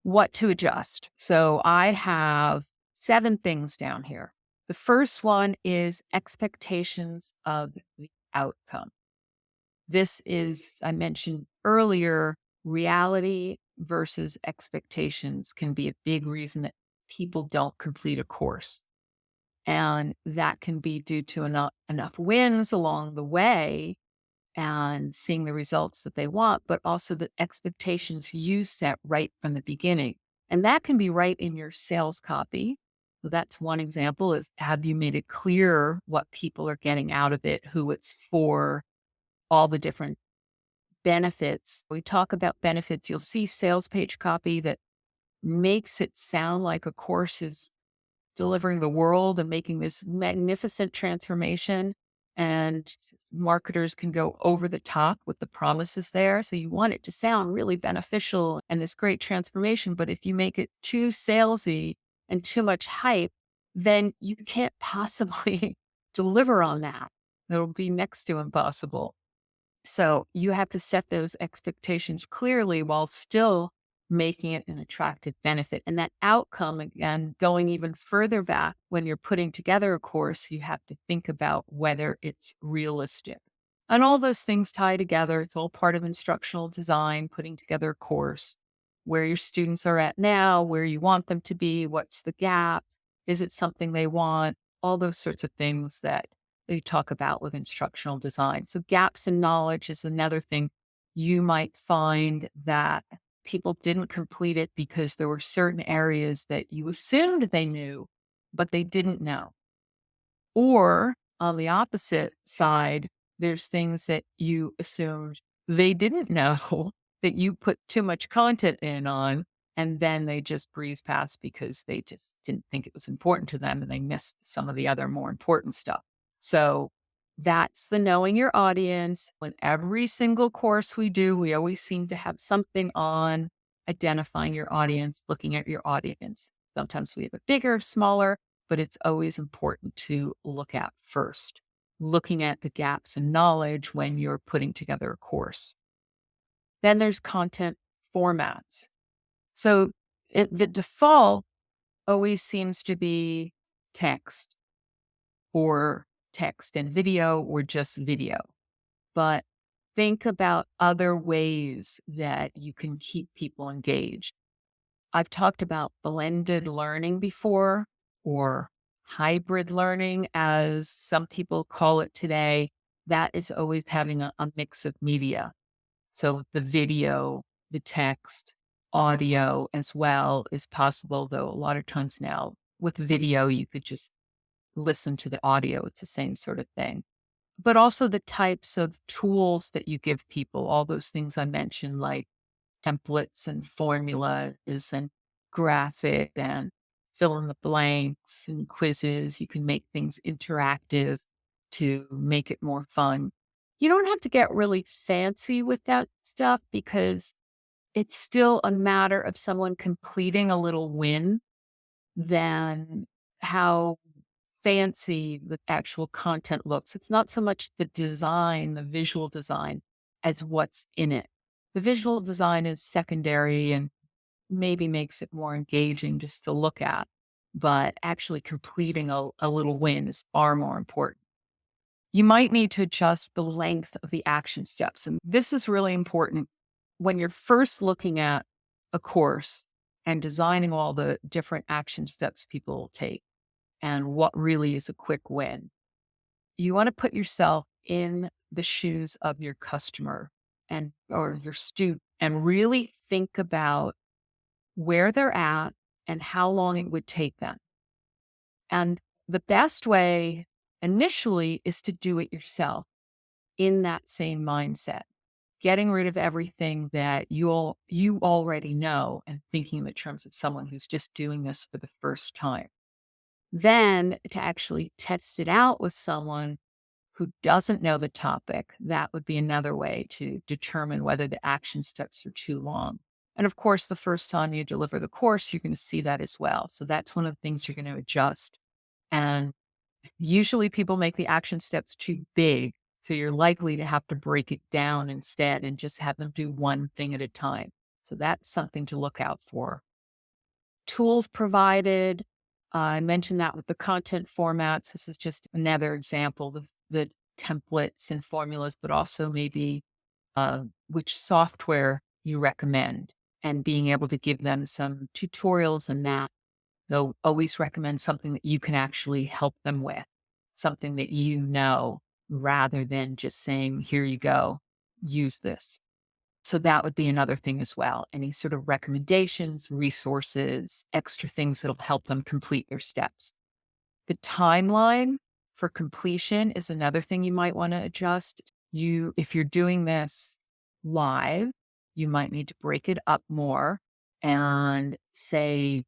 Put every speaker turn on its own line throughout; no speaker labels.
what to adjust. So I have 7 things down here. The first one is expectations of the outcome. This is, I mentioned earlier, reality versus expectations can be a big reason that people don't complete a course. And that can be due to enough wins along the way and seeing the results that they want, but also the expectations you set right from the beginning. And that can be right in your sales copy. So that's one example is have you made it clear what people are getting out of it, who it's for, all the different benefits. We talk about benefits. You'll see sales page copy that makes it sound like a course is delivering the world and making this magnificent transformation. And marketers can go over the top with the promises there. So you want it to sound really beneficial and this great transformation. But if you make it too salesy and too much hype, then you can't possibly deliver on that. It'll be next to impossible. So you have to set those expectations clearly while still making it an attractive benefit. And that outcome, again, going even further back, when you're putting together a course, you have to think about whether it's realistic. And all those things tie together. It's all part of instructional design, putting together a course, where your students are at now, where you want them to be, what's the gap, is it something they want, all those sorts of things that they talk about with instructional design. So gaps in knowledge is another thing. You might find that people didn't complete it because there were certain areas that you assumed they knew, but they didn't know. Or on the opposite side, there's things that you assumed they didn't know that you put too much content in on, and then they just breeze past because they just didn't think it was important to them and they missed some of the other more important stuff. So that's the knowing your audience. When every single course we do, we always seem to have something on identifying your audience, looking at your audience. Sometimes we have a bigger, smaller, but it's always important to look at first, looking at the gaps in knowledge when you're putting together a course. Then there's content formats. So the default always seems to be text or text and video or just video. But think about other ways that you can keep people engaged. I've talked about blended learning before or hybrid learning, as some people call it today. That is always having a mix of media. So the video, the text, audio as well is possible, though a lot of times now with video, you could just listen to the audio. It's the same sort of thing. But also the types of tools that you give people, all those things I mentioned, like templates and formulas and graphic and fill in the blanks and quizzes. You can make things interactive to make it more fun. You don't have to get really fancy with that stuff because it's still a matter of someone completing a little win than how fancy the actual content looks. It's not so much the design, the visual design, as what's in it. The visual design is secondary and maybe makes it more engaging just to look at, but actually completing a little win is far more important. You might need to adjust the length of the action steps. And this is really important when you're first looking at a course and designing all the different action steps people will take and what really is a quick win. You want to put yourself in the shoes of your customer and or your student and really think about where they're at and how long it would take them. And the best way initially is to do it yourself in that same mindset, getting rid of everything that you already know and thinking in the terms of someone who's just doing this for the first time. Then to actually test it out with someone who doesn't know the topic, that would be another way to determine whether the action steps are too long. And of course, the first time you deliver the course, you're going to see that as well. So that's one of the things you're going to adjust. And usually people make the action steps too big. So you're likely to have to break it down instead and just have them do one thing at a time. So that's something to look out for. tools provided. I mentioned that with the content formats. This is just another example of the templates and formulas, but also maybe which software you recommend and being able to give them some tutorials and that. They'll always recommend something that you can actually help them with, something that you know, rather than just saying, here you go, use this. So that would be another thing as well. Any sort of recommendations, resources, extra things that'll help them complete their steps. The timeline for completion is another thing you might want to adjust. If you're doing this live, you might need to break it up more and say,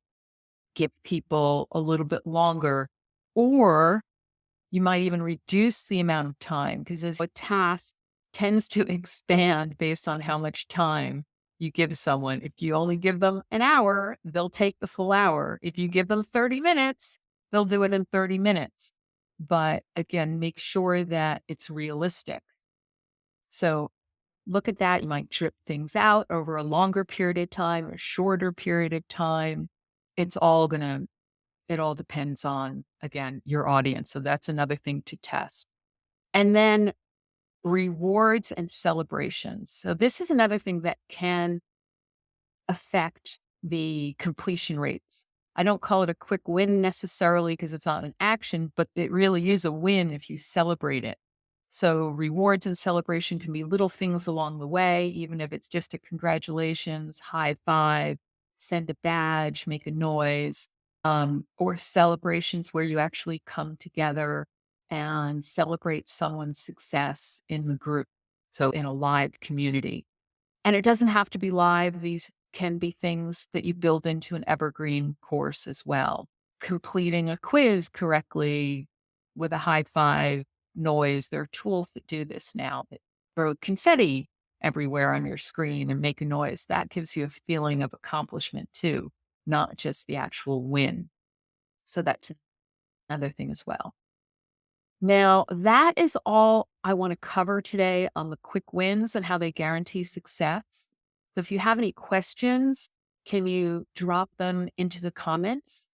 give people a little bit longer, or you might even reduce the amount of time because as a task tends to expand based on how much time you give someone. If you only give them an hour, they'll take the full hour. If you give them 30 minutes, they'll do it in 30 minutes. But again, make sure that it's realistic. So look at that. You might drip things out over a longer period of time or a shorter period of time. It's all going to It all depends on, again, your audience. So that's another thing to test. And then rewards and celebrations. So this is another thing that can affect the completion rates. I don't call it a quick win necessarily because it's not an action, but it really is a win if you celebrate it. So rewards and celebration can be little things along the way, even if it's just a congratulations, high five, send a badge, make a noise, or celebrations where you actually come together and celebrate someone's success in the group. So in a live community. And it doesn't have to be live. These can be things that you build into an evergreen course as well. Completing a quiz correctly with a high five noise. There are tools that do this now that throw confetti everywhere on your screen and make a noise. That gives you a feeling of accomplishment too, not just the actual win. So that's another thing as well. Now, that is all I want to cover today on the quick wins and how they guarantee success. So if you have any questions, can you drop them into the comments?